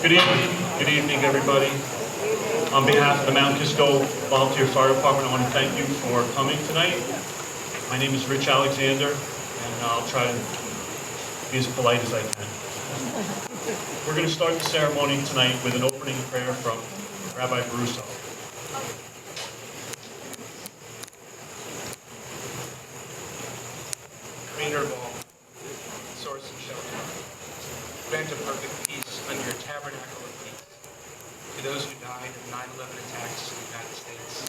Good evening. Good evening, everybody. On behalf of the Mount Kisco Volunteer Fire Department, I want to thank you for coming tonight. My name is Rich Alexander, and I'll try to be as polite as I can. We're going to start the ceremony tonight with an opening prayer from Rabbi Baruso. Creator of all, source and shelter, grant a perfect peace under your tabernacle of peace to those who died in 9/11 attacks in the United States.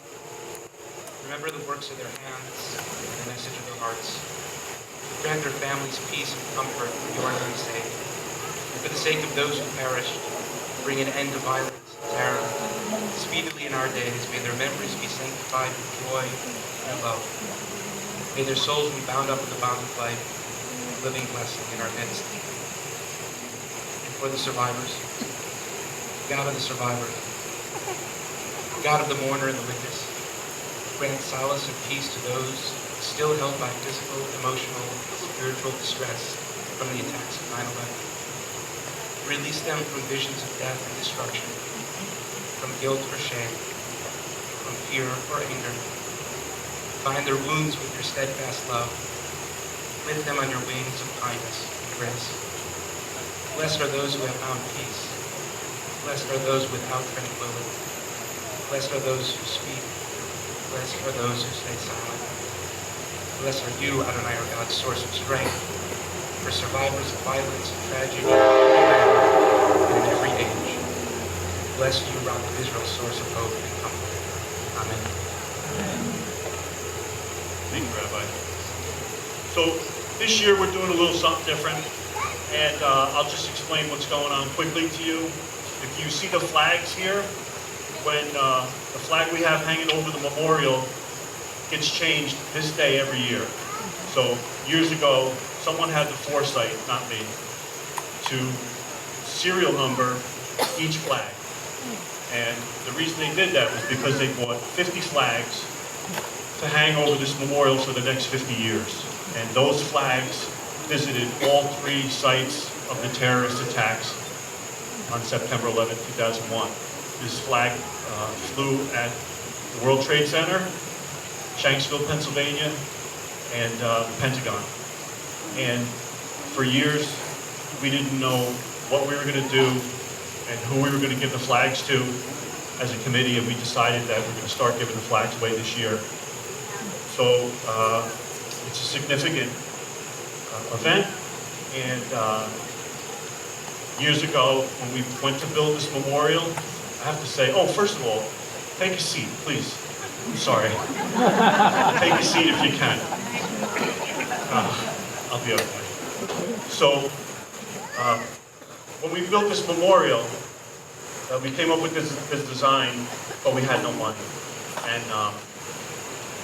Remember the works of their hands and the message of their hearts. Grant their families peace and comfort for your name's sake. And for the sake of those who perished, bring an end to violence and terror. Speedily in our days, may their memories be sanctified with joy and love. May their souls be bound up in the bond of life, living blessing in our midst. And for the survivors, God of the survivor, God of the mourner and the witness, grant solace and peace to those still held by physical, emotional, and spiritual distress from the attacks of 9/11. Release them from visions of death and destruction, from guilt or shame, from fear or anger. Bind their wounds with your steadfast love. Lift them on your wings of kindness and grace. Blessed are those who have found peace. Blessed are those without tranquility. Blessed are those who speak. Blessed are those who stay silent. Blessed are you, Adonai, our God, source of strength, for survivors of violence and tragedy and in every age. Bless you, Rock of Israel, source of hope and comfort. Amen. Thank you, Rabbi. So this year we're doing a little something different, and I'll just explain what's going on quickly to you. If you see the flags here, when the flag we have hanging over the memorial gets changed this day every year. So years ago, someone had the foresight, not me, to serial number each flag. And the reason they did that was because they bought 50 flags to hang over this memorial for the next 50 years. And those flags visited all three sites of the terrorist attacks on September 11, 2001. This flag flew at the World Trade Center, Shanksville, Pennsylvania, and the Pentagon. And for years, we didn't know what we were going to do and who we were going to give the flags to as a committee, and we decided that we're going to start giving the flags away this year. So it's a significant event, and years ago when we went to build this memorial, I have to say, oh, first of all, take a seat, please. I'm sorry. Take a seat if you can. I'll be okay. So when we built this memorial, we came up with this design, but we had no money. And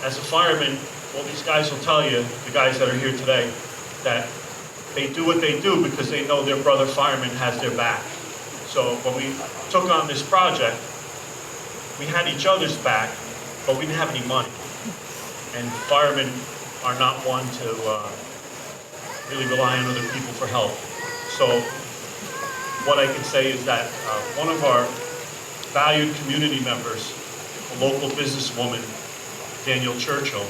as a fireman, all these guys will tell you, the guys that are here today, that they do what they do because they know their brother fireman has their back. So when we took on this project, we had each other's back, but we didn't have any money. And firemen are not one to really rely on other people for help. So what I can say is that one of our valued community members, a local businesswoman, Danielle Churchill,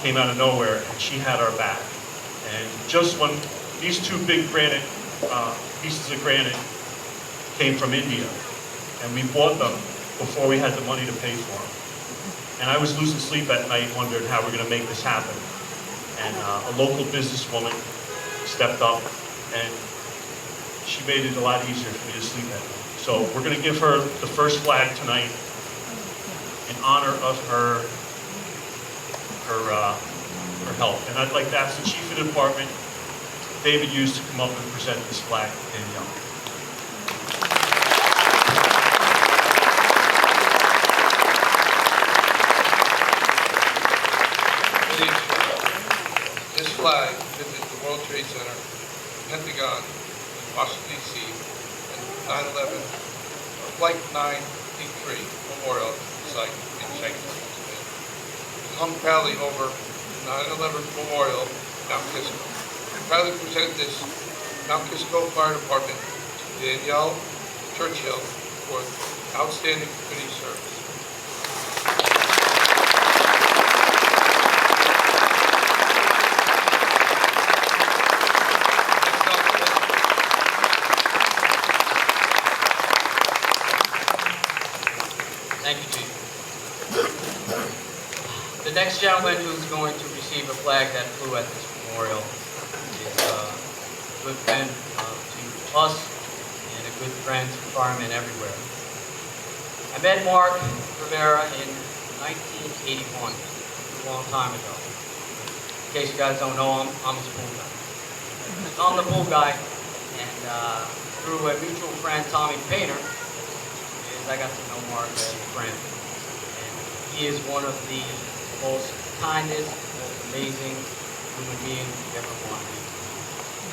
came out of nowhere, and she had our back. And just when these two big granite pieces of granite came from India, and we bought them before we had the money to pay for them. And I was losing sleep at night wondering how we're going to make this happen. And a local businesswoman stepped up, and she made it a lot easier for me to sleep at night. So we're going to give her the first flag tonight in honor of her help. And I'd like to ask the Chief of the Department, David Hughes, to come up and present this flag to Danielle. This flag visits the World Trade Center, Pentagon, Washington, D.C., and 9/11 Flight 983 Memorial Site in Shanksville, Pennsylvania. It hung proudly over 9/11 Memorial, Mount Kisco. We proudly present this Mount Kisco Fire Department to Danielle Churchill for outstanding community service. Thank you, Chief. The next gentleman who's going to receive a flag that flew at this memorial is a good friend to us and a good friend to firemen everywhere. I met Mark Rivera in 1981, a long time ago. In case you guys don't know, I'm his pool guy. I'm the pool guy, and through a mutual friend, Tommy Painter, I got to know Mark as a friend. And he is one of the most kindest, most amazing human beings you ever want to meet.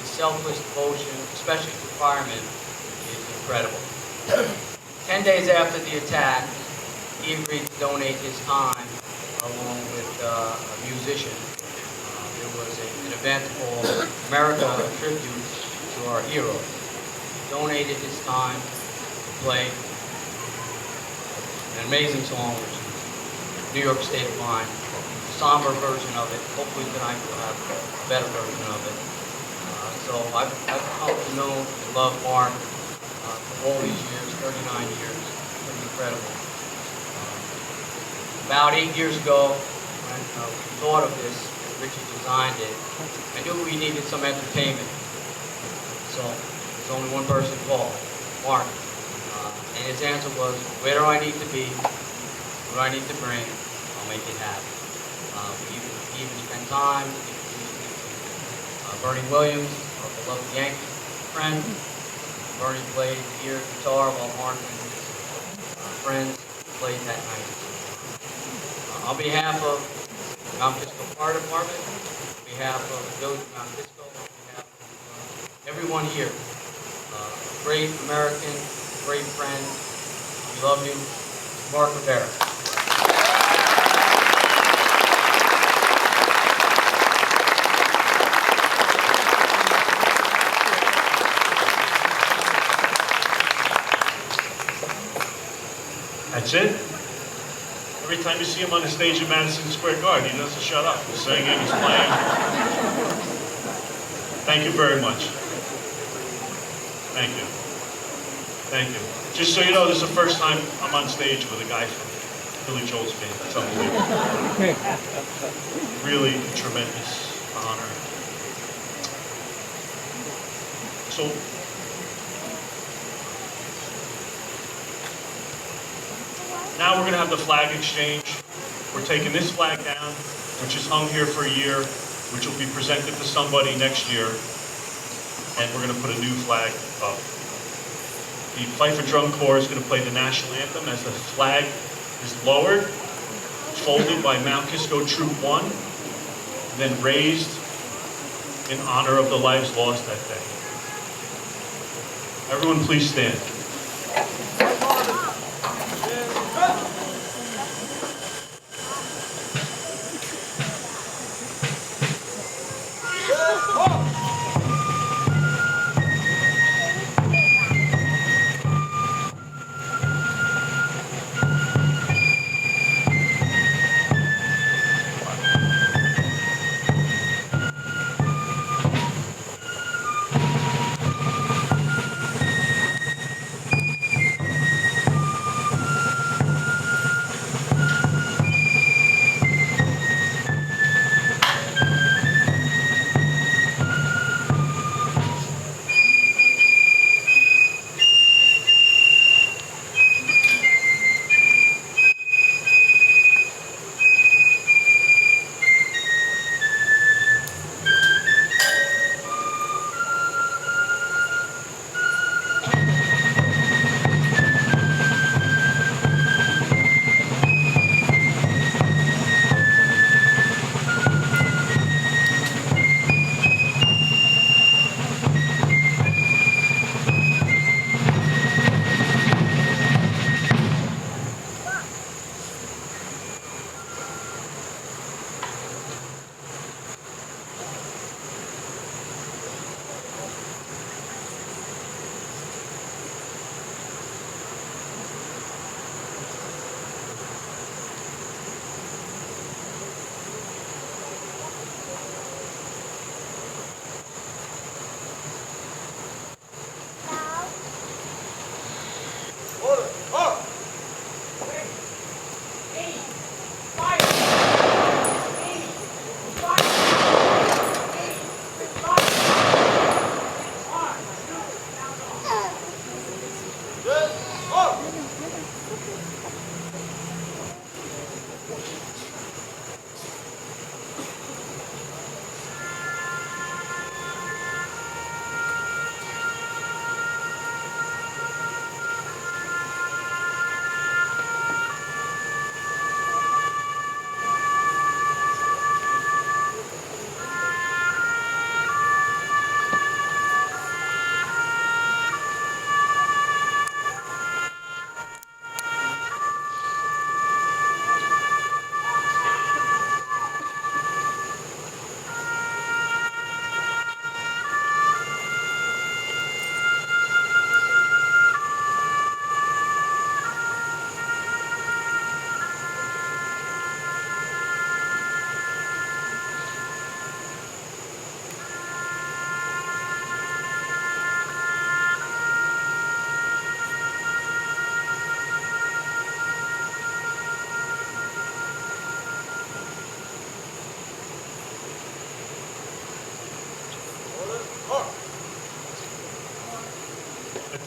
His selfless devotion, especially to firemen, is incredible. 10 days after the attack, he agreed to donate his time along with a musician. There was an event called America, a tribute to our heroes. He donated his time to play an amazing song, which is New York State of Mind, a somber version of it. Hopefully tonight we'll have a better version of it. So I've come to know and love Mark for all these years, 39 years. It's been incredible. About 8 years ago, when we thought of this, Richie designed it, I knew we needed some entertainment. So there's only one person called, Mark. And his answer was, where do I need to be? What do I need to bring? I'll make it happen. We even spent time Bernie Williams, our beloved Yankee friend. Bernie played ear guitar while Mark and his friends played that night. On behalf of the Mount Kisco Fire Department, on behalf of the Village of Mount Kisco, on behalf of everyone here, great American, great friend. We love you. Mark Rivera. That's it? Every time you see him on the stage at Madison Square Garden, he doesn't shut up. He's singing, he's playing. Thank you very much. Thank you. Thank you. Just so you know, this is the first time I'm on stage with a guy from Billy Joel's band. It's unbelievable. Really a tremendous honor. So, now we're going to have the flag exchange. We're taking this flag down, which is hung here for a year, which will be presented to somebody next year, and we're going to put a new flag up. The Fife and Drum Corps is going to play the national anthem as the flag is lowered, folded by Mount Kisco Troop 1, then raised in honor of the lives lost that day. Everyone please stand.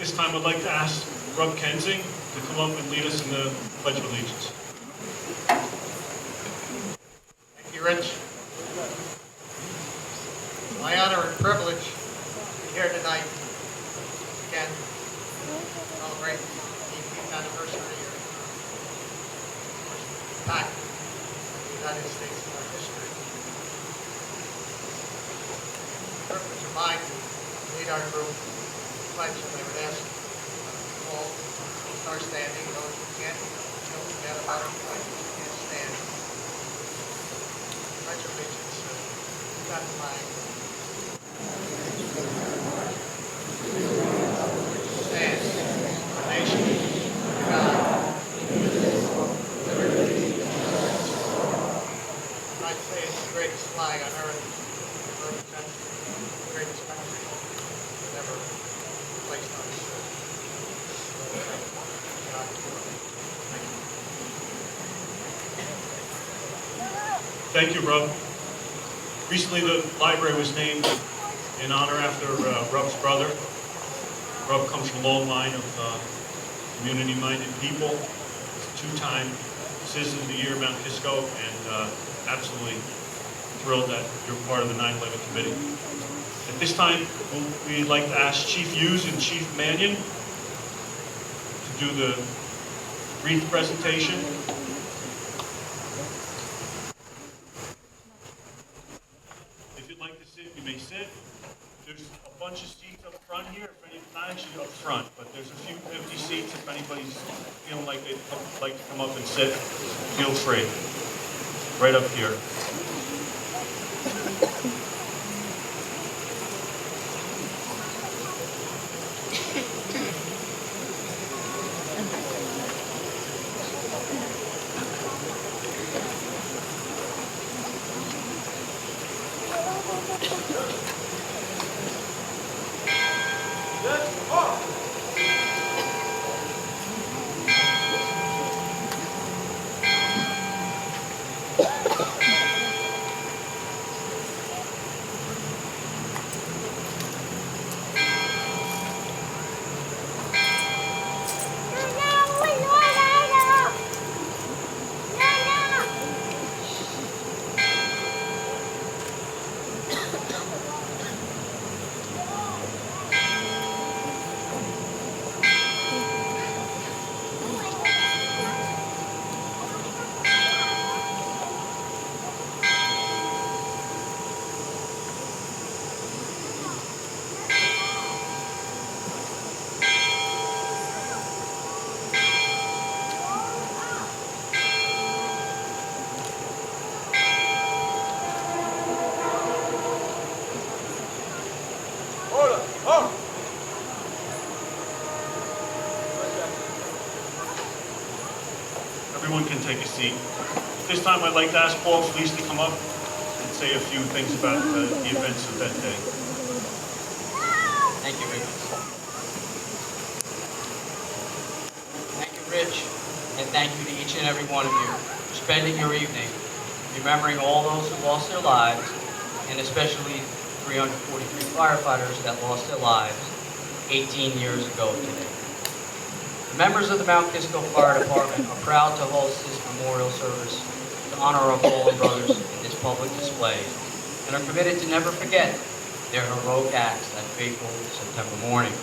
This time I'd like to ask Rob Kensing to come up and lead us in the Pledge of Allegiance. Thank you, Rich. My honor and privilege to be here tonight again to celebrate the 18th anniversary of the attack on the United States in our history. Privilege of mine to lead our group pledge, and I would ask all to start standing, those who can't, don't forget about it, who can't stand. Pledge allegiance to that flag. Stands one nation, under God, indivisible, with liberty and justice for all. I'd say it's the greatest flag on earth. It represents the greatest country that ever placed on this earth. God, thank you. Thank you, Rob. Recently, the library was named in honor after Rob's brother. Rob comes from a long line of community-minded people. He's a two-time Citizen of the Year, Mount Kisco, and absolutely thrilled that you're part of the 9/11 committee. At this time, we'd like to ask Chief Hughes and Chief Mannion to do the wreath presentation. If you'd like to sit, you may sit. There's a bunch of seats up front here, not actually up front, but there's a few empty seats. If anybody's feeling like they'd like to come up and sit, feel free. Right up here. Everyone can take a seat. This time I'd like to ask Paul Fleece to come up and say a few things about the events of that day. Thank you, Rich. Thank you, Rich, and thank you to each and every one of you for spending your evening remembering all those who lost their lives, and especially 343 firefighters that lost their lives 18 years ago today. The members of the Mount Kisco Fire Department are proud to host this memorial service to honor our fallen brothers in this public display, and are committed to never forget their heroic acts that fateful September morning.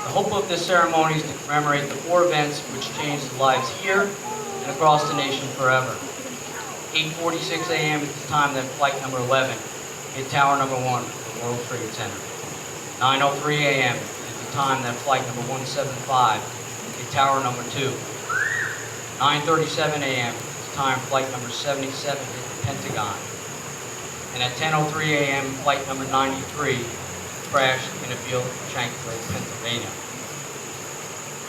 The hope of this ceremony is to commemorate the 4 events which changed lives here and across the nation forever. 8:46 a.m. is the time that flight number 11 hit Tower number 1 of the World Trade Center. 9:03 a.m. is the time that flight number 175 hit Tower number 2. 9:37 a.m. is the time flight number 77 hit the Pentagon. And at 10:03 a.m., flight number 93 crashed in a field in Shanksville, Pennsylvania.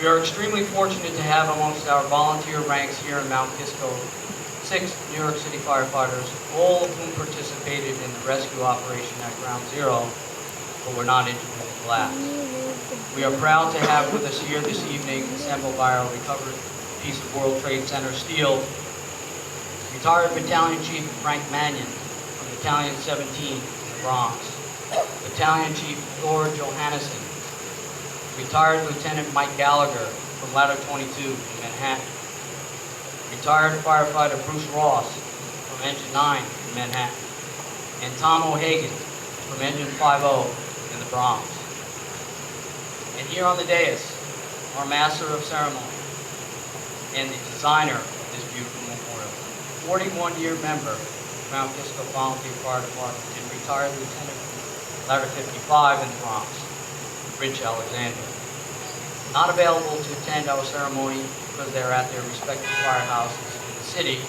We are extremely fortunate to have amongst our volunteer ranks here in Mount Kisco 6 New York City firefighters, all of whom participated in the rescue operation at Ground Zero, but were not injured in the blast. We are proud to have with us here this evening, assembled by our recovered piece of World Trade Center steel, retired Battalion Chief Frank Mannion from Battalion 17 in the Bronx, Battalion Chief Thor Johannesson, Retired Lieutenant Mike Gallagher from Ladder 22 in Manhattan. Retired firefighter Bruce Ross from Engine 9 in Manhattan. And Tom O'Hagan from Engine 50 in the Bronx. And here on the dais, our Master of Ceremony and the designer of this beautiful memorial, 41-year member of Mount Kisco Volunteer Fire Department and retired lieutenant from Ladder 55 in the Bronx, Rich Alexander. Not available to attend our ceremony because they're at their respective firehouses in the city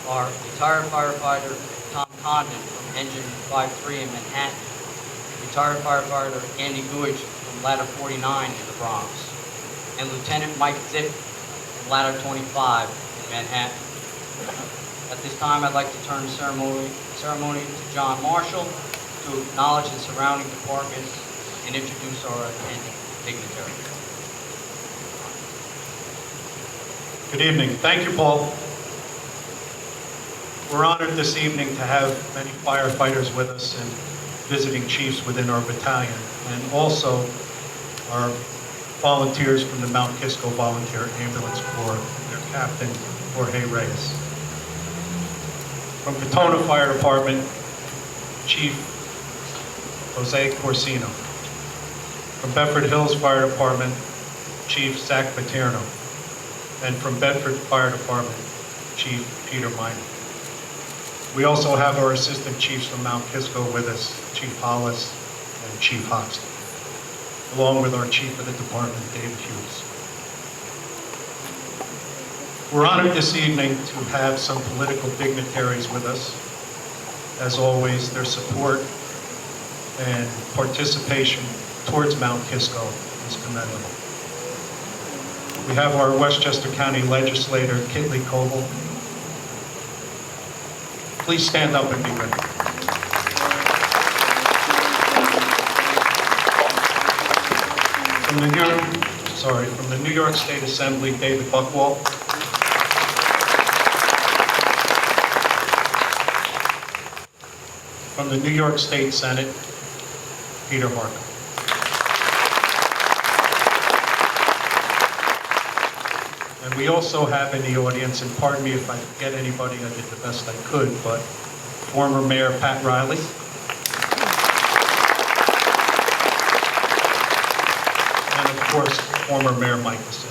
are retired firefighter Tom Condon from Engine 53 in Manhattan, retired firefighter Andy Guich from Ladder 49 in the Bronx, and Lieutenant Mike Zick from Ladder 25 in Manhattan. At this time, I'd like to turn the ceremony to John Marshall to acknowledge the surrounding departments and introduce our attending dignitary. Good evening. Thank you, Paul. We're honored this evening to have many firefighters with us and visiting chiefs within our battalion, and also our volunteers from the Mount Kisco Volunteer Ambulance Corps and their captain, Jorge Reyes. From Katona Fire Department, Chief Jose Corsino. From Bedford Hills Fire Department, Chief Zach Paterno. And from Bedford Fire Department, Chief Peter Minor. We also have our assistant chiefs from Mount Kisco with us, Chief Hollis and Chief Hoxton, along with our chief of the department, David Hughes. We're honored this evening to have some political dignitaries with us. As always, their support and participation towards Mount Kisco is commendable. We have our Westchester County legislator, Kitley Coble. Please stand up and be ready. From the New York State Assembly, David Buckwalt. From the New York State Senate, Peter Harkin. And we also have in the audience, and pardon me if I forget anybody, I did the best I could, but former Mayor Pat Riley. And of course, former Mayor Mike Cassin.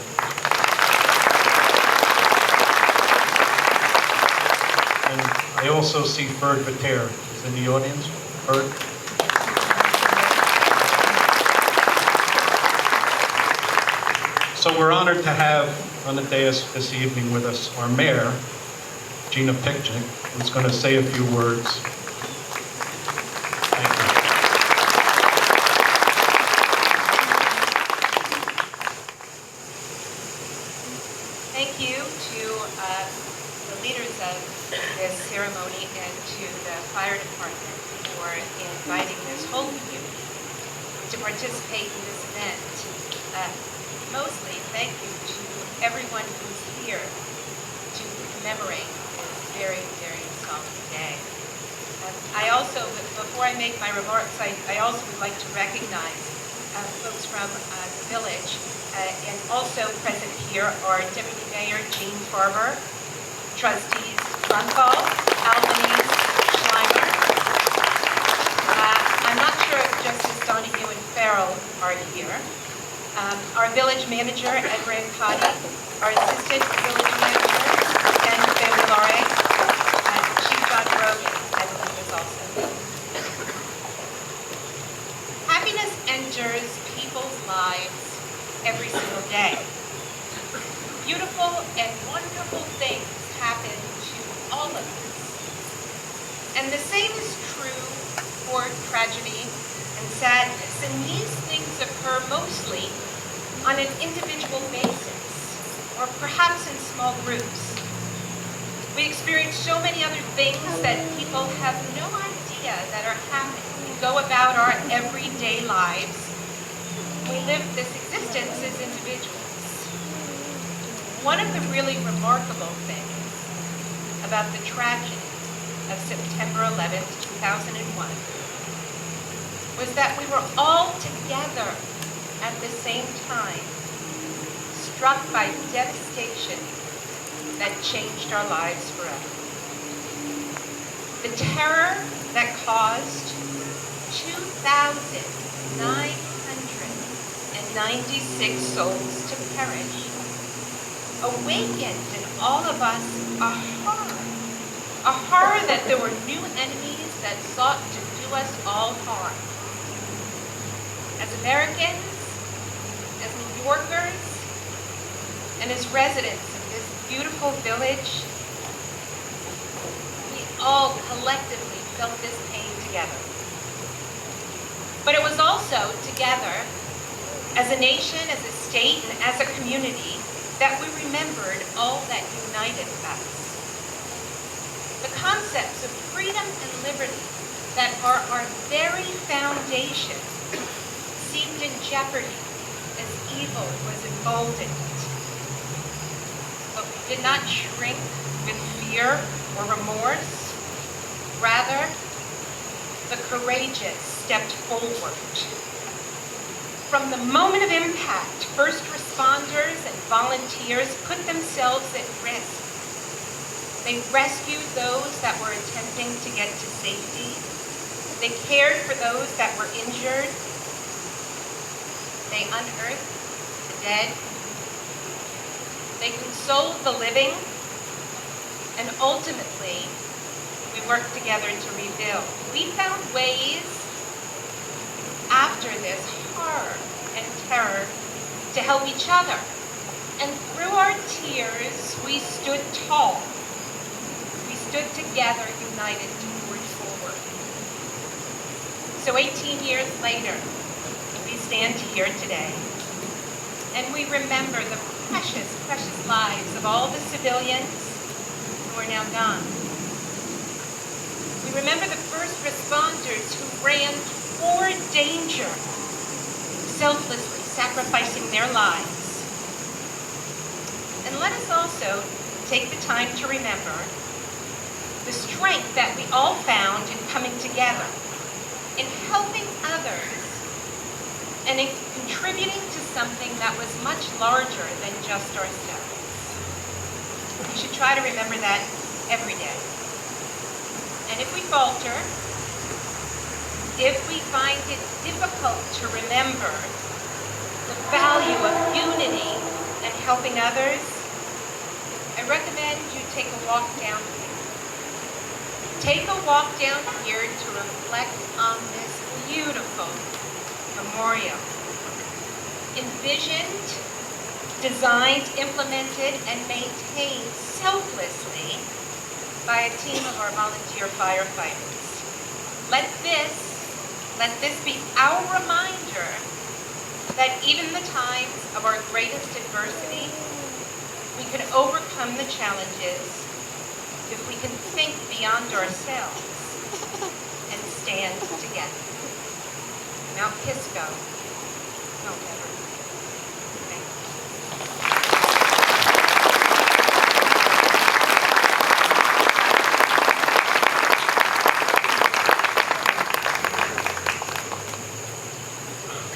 And I also see Ferd Vater is in the audience. Ferd. So we're honored to have on the dais this evening with us our mayor, Gina Pikchik, who's going to say a few words. Thank you. Thank you to the leaders of this ceremony and to the fire department for inviting this whole community to participate in this event. Mostly, thank you to everyone who's here to commemorate this very, very solemn day. I also, before I make my remarks, I also would like to recognize folks from the village, and also present here are Deputy Mayor Jean Farber, Trustees Drunko, Albanese, Schleimer. I'm not sure if Justice Donahue and Farrell are here. Our village manager, Ed Brancati, our assistant village manager, Ken Famulare, and Chief John Rogan, I believe, is also here. Happiness enters people's lives every single day. Beautiful and wonderful things happen to all of us. And the same is true for tragedy and sadness, and these things occur mostly on an individual basis, or perhaps in small groups. We experience so many other things that people have no idea that are happening. We go about our everyday lives. We live this existence as individuals. One of the really remarkable things about the tragedy of September 11th, 2001, was that we were all together at the same time, struck by devastation that changed our lives forever. The terror that caused 2,996 souls to perish awakened in all of us a horror that there were new enemies that sought to do us all harm. As Americans, as New Yorkers, and as residents of this beautiful village, we all collectively felt this pain together. But it was also together, as a nation, as a state, and as a community, that we remembered all that united us. The concepts of freedom and liberty that are our very foundation seemed in jeopardy as evil was emboldened. But we did not shrink with fear or remorse. Rather, the courageous stepped forward. From the moment of impact, first responders and volunteers put themselves at risk. They rescued those that were attempting to get to safety. They cared for those that were injured. They unearthed the dead. They consoled the living. And ultimately, we worked together to rebuild. We found ways after this horror and terror to help each other. And through our tears, we stood tall. We stood together, united to forge forward. So 18 years later, we stand here today, and we remember the precious, precious lives of all the civilians who are now gone. We remember the first responders who ran toward danger, selflessly sacrificing their lives. And let us also take the time to remember the strength that we all found in coming together, in helping others, and in contributing to something that was much larger than just ourselves. We should try to remember that every day. And if we falter, if we find it difficult to remember the value of unity and helping others, I recommend you take a walk down here. Take a walk down here to reflect on this beautiful memorial. Envisioned, designed, implemented, and maintained selflessly by a team of our volunteer firefighters. Let this be our reminder that even in the times of our greatest adversity, we can overcome the challenges if we can think beyond ourselves and stand together. Mount Kisco, don't ever. Thank you.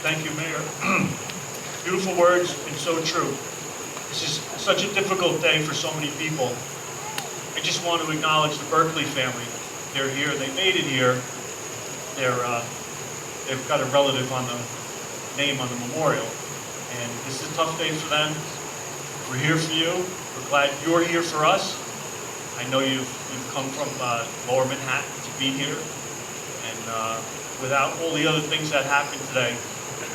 Thank you, Mayor. Beautiful words and so true. This is such a difficult day for so many people. I just want to acknowledge the Berkeley family. They're here. They made it here. They've got a relative on the name on the memorial, and this is a tough day for them. We're here for you. We're glad you're here for us. I know you've come from Lower Manhattan to be here, and without all the other things that happened today,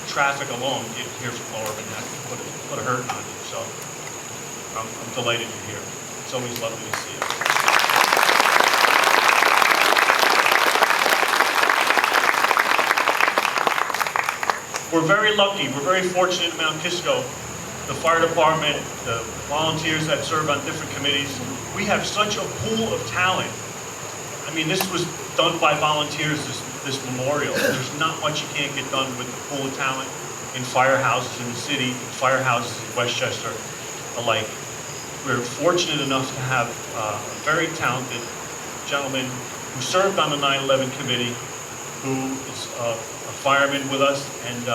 traffic alone, getting here from Lower Manhattan put a hurt on you. So I'm delighted you're here. It's always lovely to see you. We're very lucky. We're very fortunate in Mount Kisco. The fire department, the volunteers that serve on different committees, we have such a pool of talent. I mean, this was done by volunteers, this memorial. There's not much you can't get done with the pool of talent in firehouses in the city, firehouses in Westchester alike. We're fortunate enough to have a very talented gentleman who served on the 9/11 committee, who is a fireman with us, and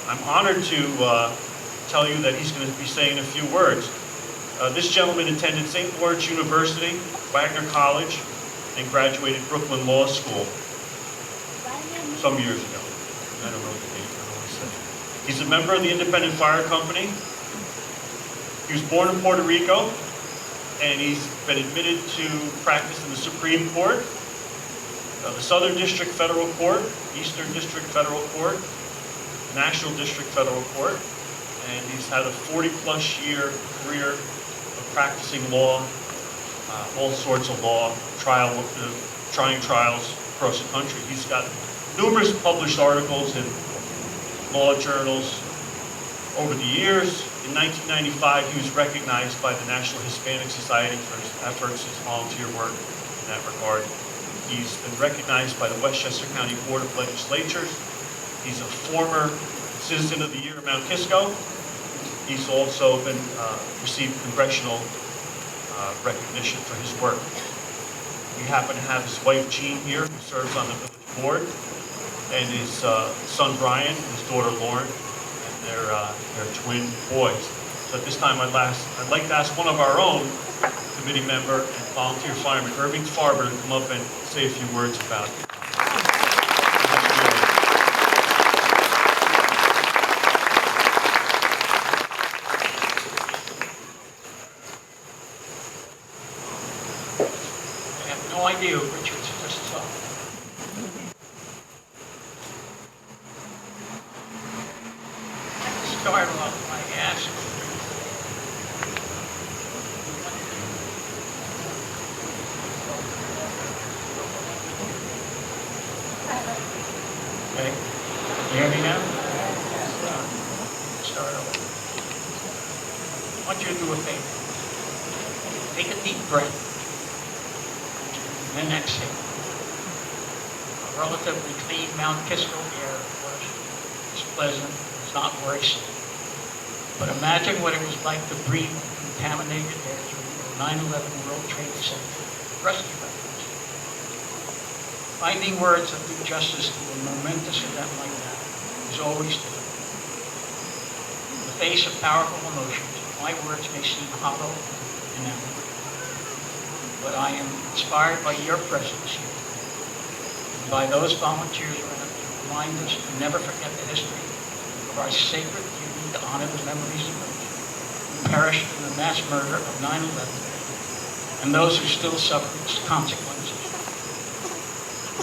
I'm honored to tell you that he's going to be saying a few words. This gentleman attended St. Lawrence University, Wagner College, and graduated Brooklyn Law School some years ago. I don't know the date, I don't want to say. He's a member of the Independent Fire Company. He was born in Puerto Rico, and he's been admitted to practice in the Supreme Court, the Southern District Federal Court, Eastern District Federal Court, National District Federal Court, and he's had a 40-plus year career of practicing law, all sorts of law, trying trials across the country. He's got numerous published articles in law journals over the years. In 1995, he was recognized by the National Hispanic Society for his efforts, his volunteer work in that regard. He's been recognized by the Westchester County Board of Legislatures. He's a former Citizen of the Year of Mount Kisco. He's also been received congressional recognition for his work. We happen to have his wife Jean here, who serves on the village board, and his son Brian, and his daughter Lauren, and their twin boys. So at this time, I'd like to ask one of our own committee member and volunteer fireman, Irving Farber, to come up and say a few words about it. No idea who Richard's just saw. To start off by asking okay, you hear me now? Start over. I want you to do a favor. Take a deep breath. And exhale. A relatively clean Mount Kisco air, of course. It's pleasant, it's not worrisome. But imagine what it was like to breathe contaminated air during the 9/11 World Trade Center rescue efforts. Finding words that do justice to a momentous event like that is always difficult. In the face of powerful emotions, my words may seem hollow and empty. But I am inspired by your presence here, and by those volunteers around to remind us to never forget the history of our sacred duty to honor the memories of those who perished in the mass murder of 9/11 and those who still suffer its consequences.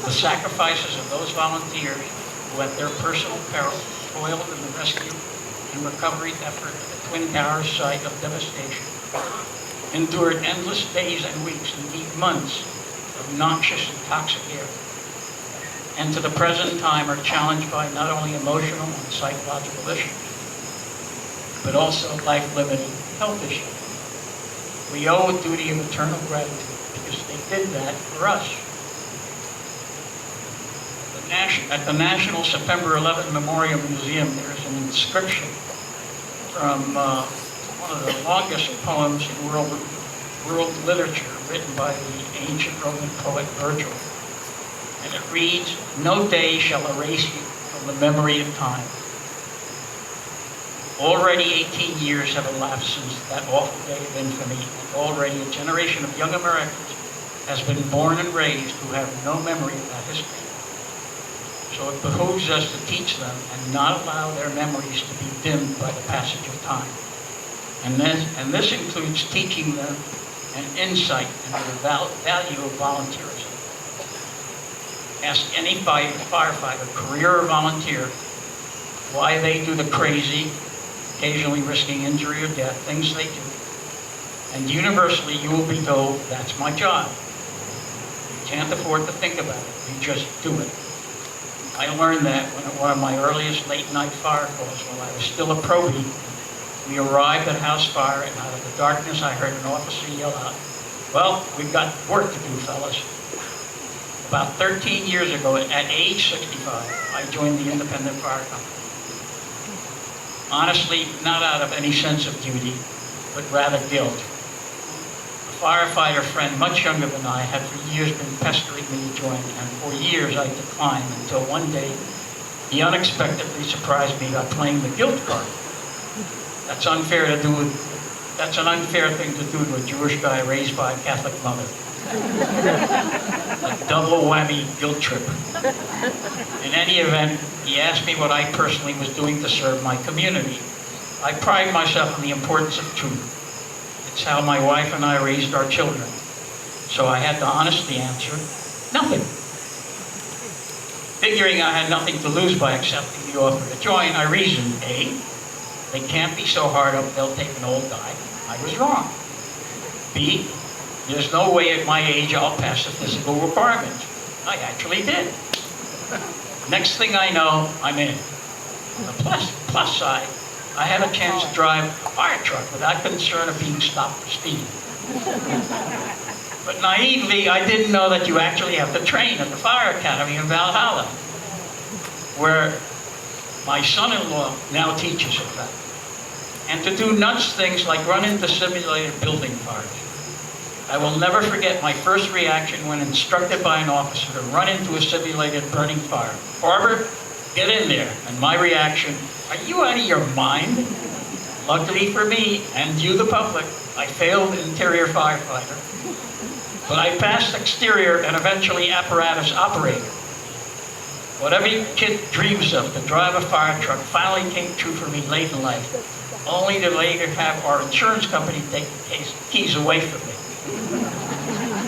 The sacrifices of those volunteers who at their personal peril toiled in the rescue and recovery effort at the Twin Towers site of devastation, endured endless days and weeks, indeed months, of noxious and toxic air, and to the present time are challenged by not only emotional and psychological issues, but also life-limiting health issues. We owe a duty of eternal gratitude because they did that for us. At the National September 11 Memorial Museum, there is an inscription from one of the longest poems in world literature, written by the ancient Roman poet Virgil. And it reads, "No day shall erase you from the memory of time." Already 18 years have elapsed since that awful day of infamy, and already a generation of young Americans has been born and raised who have no memory of that history. So it behooves us to teach them and not allow their memories to be dimmed by the passage of time. And this includes teaching them an insight into the value of volunteerism. Ask any firefighter, career or volunteer, why they do the crazy, occasionally risking injury or death, things they do. And universally, you will be told, that's my job. You can't afford to think about it, you just do it. I learned that when at one of my earliest late-night fire calls while I was still a probie. We arrived at a house fire, and out of the darkness, I heard an officer yell out, "Well, we've got work to do, fellas." About 13 years ago, at age 65, I joined the Independent Fire Company. Honestly, not out of any sense of duty, but rather guilt. A firefighter friend much younger than I had for years been pestering me to join, and for years I declined until one day he unexpectedly surprised me by playing the guilt card. That's unfair to do with, that's an unfair thing to do to a Jewish guy raised by a Catholic mother. A double whammy guilt trip. In any event, he asked me what I personally was doing to serve my community. I pride myself on the importance of truth. It's how my wife and I raised our children. So I had to honestly answer, nothing. Figuring I had nothing to lose by accepting the offer to join, I reasoned, A, they can't be so hard up they'll take an old guy. I was wrong. B, there's no way at my age I'll pass the physical requirements. I actually did. Next thing I know, I'm in. On the plus side, I had a chance to drive a fire truck without concern of being stopped for speeding. But naively, I didn't know that you actually have to train at the Fire Academy in Valhalla, where my son-in-law now teaches at that. And to do nuts things like run into simulated building fires. I will never forget my first reaction when instructed by an officer to run into a simulated burning fire. Barber, get in there. And my reaction, are you out of your mind? Luckily for me, and you the public, I failed interior firefighter. But I passed exterior and eventually apparatus operator. What every kid dreams of, to drive a fire truck, finally came true for me late in life, only to later have our insurance company take the keys away from me.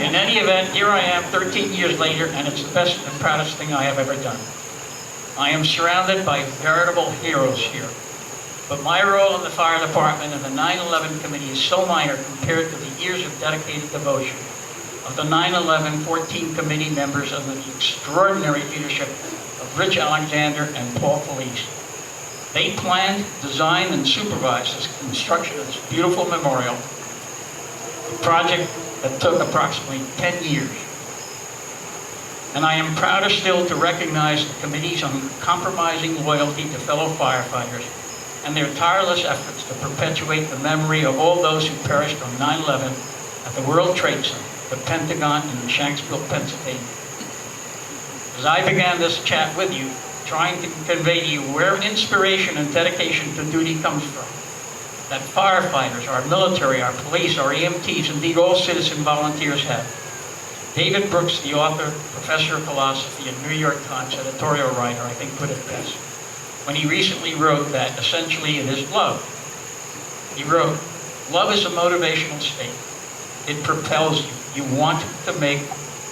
In any event, here I am 13 years later, and it's the best and proudest thing I have ever done. I am surrounded by veritable heroes here. But my role in the fire department and the 9/11 committee is so minor compared to the years of dedicated devotion of the 9/11 14 committee members under the extraordinary leadership of Rich Alexander and Paul Felice. They planned, designed, and supervised the construction of this beautiful memorial, a project that took approximately 10 years. And I am prouder still to recognize the committee's uncompromising loyalty to fellow firefighters and their tireless efforts to perpetuate the memory of all those who perished on 9/11 at the World Trade Center, the Pentagon, and Shanksville, Pennsylvania. As I began this chat with you, trying to convey to you where inspiration and dedication to duty comes from, that firefighters, our military, our police, our EMTs, indeed all citizen volunteers have. David Brooks, the author, professor of philosophy and New York Times editorial writer, I think put it best, when he recently wrote that essentially it is love. He wrote, love is a motivational state. It propels you. You want to make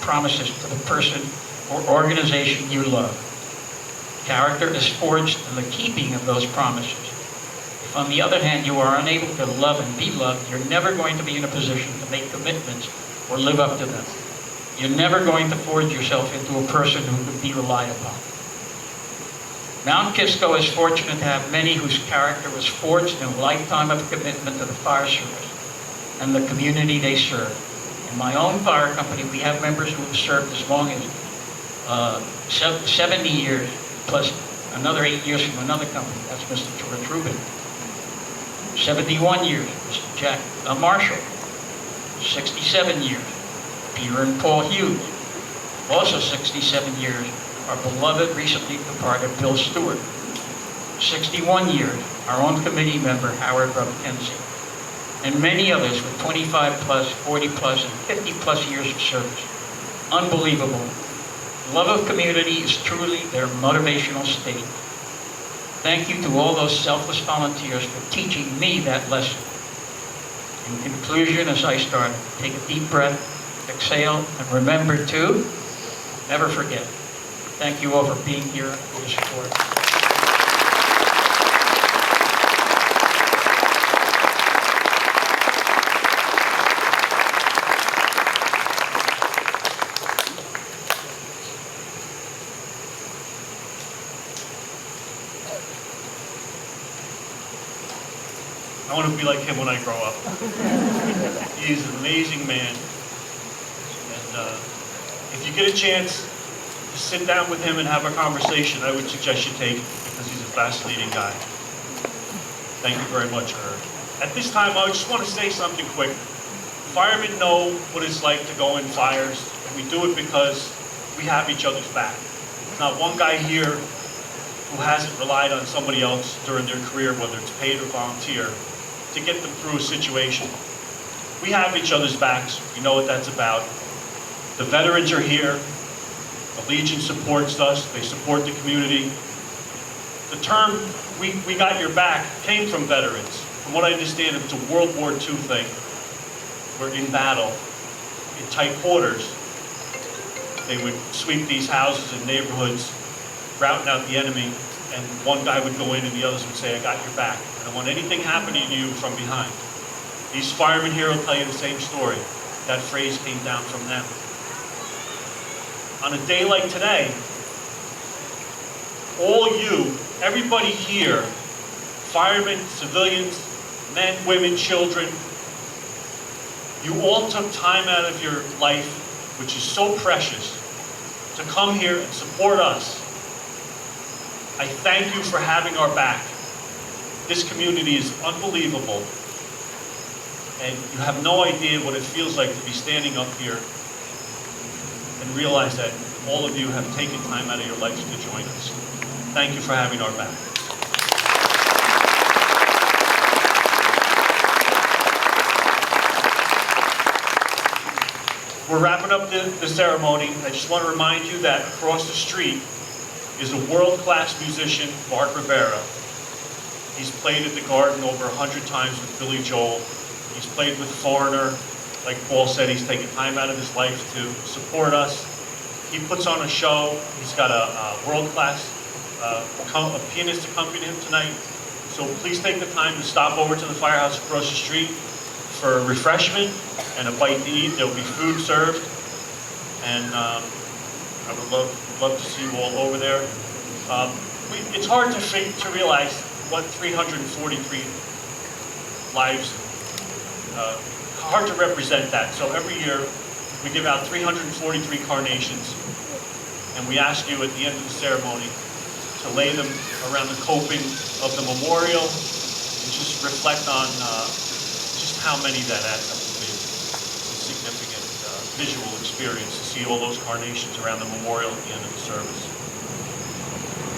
promises to the person or organization you love. Character is forged in the keeping of those promises. If, on the other hand, you are unable to love and be loved, you're never going to be in a position to make commitments or live up to them. You're never going to forge yourself into a person who can be relied upon. Mount Kisco is fortunate to have many whose character was forged in a lifetime of commitment to the fire service and the community they serve. In my own fire company, we have members who have served as long as 70 years, plus another 8 years from another company. That's Mr. George Rubin. 71 years, Mr. Jack Marshall. 67 years, Peter and Paul Hughes. Also 67 years, our beloved, recently departed Bill Stewart. 61 years, our own committee member, Howard Rubb-Kenzie. And many others with 25 plus, 40 plus, and 50 plus years of service. Unbelievable. Love of community is truly their motivational state. Thank you to all those selfless volunteers for teaching me that lesson. In conclusion, as I start, take a deep breath, exhale, and remember to never forget. Thank you all for being here and for your support. I want to be like him when I grow up. He's an amazing man. And if you get a chance to sit down with him and have a conversation, I would suggest you take it because he's a fascinating guy. Thank you very much, Irv. At this time, I just want to say something quick. Firemen know what it's like to go in fires, and we do it because we have each other's back. There's not one guy here who hasn't relied on somebody else during their career, whether it's paid or volunteer, to get them through a situation. We have each other's backs. We know what that's about. The veterans are here. The Legion supports us. They support the community. The term, we got your back, came from veterans. From what I understand, it's a World War II thing. We're in battle, in tight quarters. They would sweep these houses and neighborhoods, routing out the enemy, and one guy would go in and the others would say, I got your back. I don't want anything happening to you from behind. These firemen here will tell you the same story. That phrase came down from them. On a day like today, all you, everybody here, firemen, civilians, men, women, children, you all took time out of your life, which is so precious, to come here and support us. I thank you for having our back. This community is unbelievable, and you have no idea what it feels like to be standing up here and realize that all of you have taken time out of your lives to join us. Thank you for having our back. We're wrapping up the ceremony. I just want to remind you that across the street is a world-class musician, Mark Rivera. He's played at the Garden over 100 times with Billy Joel. He's played with Foreigner. Like Paul said, he's taken time out of his life to support us. He puts on a show. He's got a world-class a pianist accompanying him tonight. So please take the time to stop over to the firehouse across the street for a refreshment and a bite to eat. There'll be food served. And I would love to see you all over there. It's hard to realize what 343 lives, hard to represent that. So every year we give out 343 carnations, and we ask you at the end of the ceremony to lay them around the coping of the memorial and just reflect on just how many that adds up to be. It's a significant visual experience to see all those carnations around the memorial at the end of the service.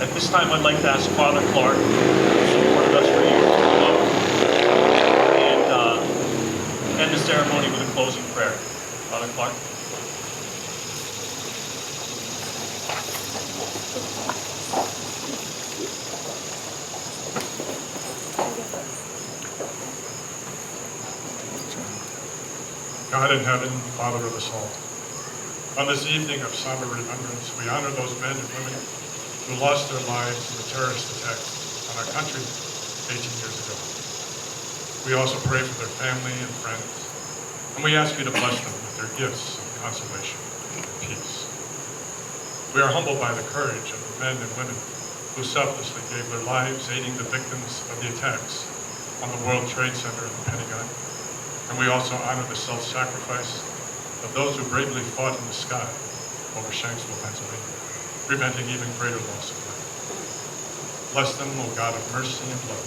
At this time, I'd like to ask Father Clark, who supported us for years, to come up and end the ceremony with a closing prayer. Father Clark. God in heaven, Father of us all, on this evening of somber remembrance, we honor those men and women who lost their lives in the terrorist attacks on our country 18 years ago. We also pray for their family and friends, and we ask you to bless them with their gifts of consolation and peace. We are humbled by the courage of the men and women who selflessly gave their lives aiding the victims of the attacks on the World Trade Center and the Pentagon. And we also honor the self-sacrifice of those who bravely fought in the sky over Shanksville, Pennsylvania, preventing even greater loss of life. Bless them, O God of mercy and love.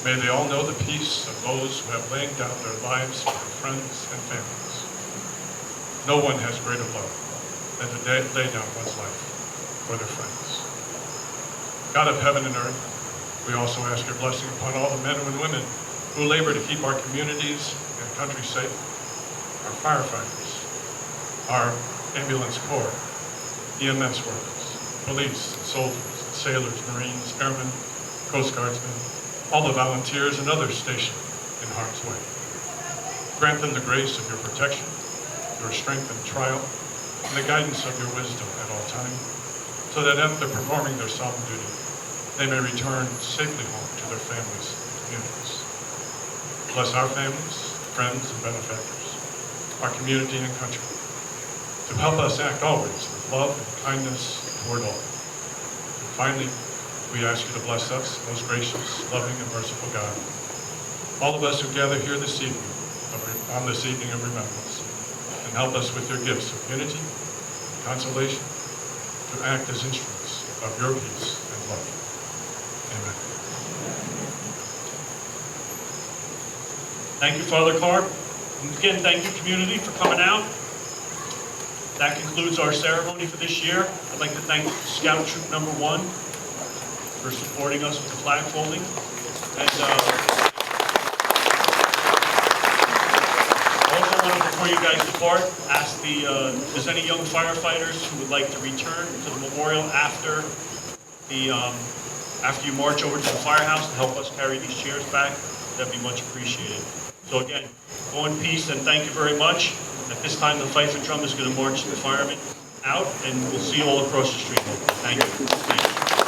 May they all know the peace of those who have laid down their lives for their friends and families. No one has greater love than to lay down one's life for their friends. God of heaven and earth, we also ask your blessing upon all the men and women who labor to keep our communities and country safe, our firefighters, our ambulance corps, EMS workers, police, soldiers, sailors, Marines, airmen, Coast Guardsmen, all the volunteers and others stationed in harm's way. Grant them the grace of your protection, your strength in trial, and the guidance of your wisdom at all times, so that after performing their solemn duty, they may return safely home to their families and communities. Bless our families, friends, and benefactors, our community and country, to help us act always with love and kindness toward all. And finally, we ask you to bless us, most gracious, loving, and merciful God. All of us who gather here this evening, on this evening of remembrance, and help us with your gifts of unity, consolation, to act as instruments of your peace and love. Amen. Thank you, Father Clark. And again, thank you, community, for coming out. That concludes our ceremony for this year. I'd like to thank Scout Troop Number 1 for supporting us with the flag folding. And also wanted, before you guys depart, ask if there's any young firefighters who would like to return to the memorial after you march over to the firehouse to help us carry these chairs back. That'd be much appreciated. So again, go in peace and thank you very much. At this time, the fife and drum is going to march the firemen out, and we'll see you all across the street. Thank you. Thank you.